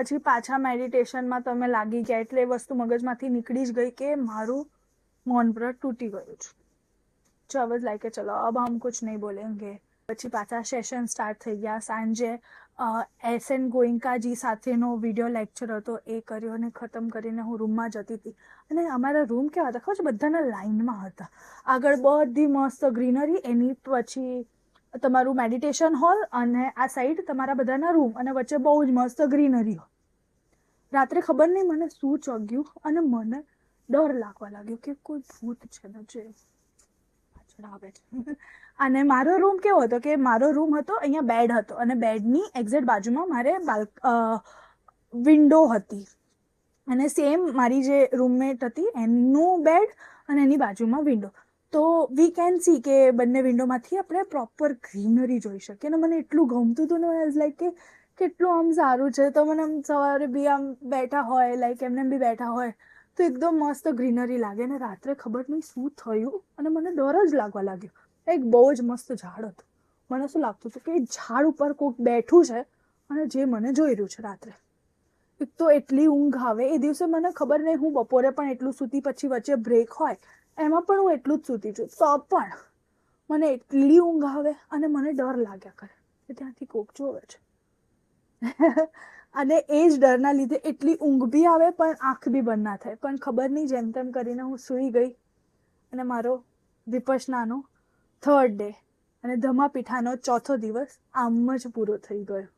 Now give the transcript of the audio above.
પછી પાછા મેડિટેશનમાં તમે લાગી ગયા એટલે એ વસ્તુ મગજમાંથી નીકળી જ ગઈ કે મારું મૌન વ્રત તૂટી ગયું છે. તો I was like કે ચલો અબ હમ કુછ નહીં બોલેંગે. પછી પાછા સેશન સ્ટાર્ટ થઈ ગયા. સાંજે એસએન ગોયંકાજી સાથેનો વિડીયો લેક્ચર હતો એ કર્યો અને ખતમ કરીને હું રૂમમાં જતી હતી. અને અમારા રૂમ કેવા હતા ખબર છે, બધાના લાઇનમાં હતા. આગળ બધી મસ્ત ગ્રીનરી, એની પછી તમારું મેડિટેશન હોલ અને આ સાઈડ તમારા બધાના રૂમ અને વચ્ચે બહુ જ મસ્ત ગ્રીનરી. રાત્રે ખબર નહીં મને શું ચગ્યું અને મને ડર લાગવા લાગ્યો કે કોઈ ભૂત છે ને જે પાછળ આવે છે. અને મારો રૂમ કેવો હતો કે મારો રૂમ હતો અહીંયા બેડ હતો અને બેડની એક્ઝેક્ટ બાજુમાં મારે વિન્ડો હતી અને સેમ મારી જે રૂમમેટ હતી એનું બેડ અને એની બાજુમાં વિન્ડો. તો વી કેન સી કે બંને વિન્ડોમાંથી આપણે પ્રોપર ગ્રીનરી જોઈ શકીએ. અને મને એટલું ગમતું હતું ને, લાઈક કે કેટલું આમ સારું છે. તો મને આમ સવારે બી આમ બેઠા હોય, લાઈક એમને બી બેઠા હોય તો એકદમ મસ્ત ગ્રીનરી લાગે. અને રાત્રે ખબર નહીં શું થયું અને મને ડર જ લાગવા લાગ્યો. એક બહુ જ મસ્ત ઝાડ હતું. મને શું લાગતું હતું કે ઝાડ ઉપર કોઈક બેઠું છે અને જે મને જોઈ રહ્યું છે રાત્રે. એક તો એટલી ઊંઘ આવે એ દિવસે. મને ખબર નહીં, હું બપોરે પણ એટલું સૂતી, પછી વચ્ચે બ્રેક હોય એમાં પણ હું એટલું જ સૂતી છું, તો પણ મને એટલી ઊંઘ આવે અને મને ડર લાગ્યા કરે કે ત્યાંથી કોક જોવે છે. અને એ જ ડરના લીધે એટલી ઊંઘ બી આવે પણ આંખ બી બંધ ના થાય. પણ ખબર નહીં, જેમ તેમ કરીને હું સૂઈ ગઈ અને મારો વિપશ્યનાનો 3rd ડે અને ધમ્માપીઠાનો 4થો દિવસ આમ જ પૂરો થઈ ગયો.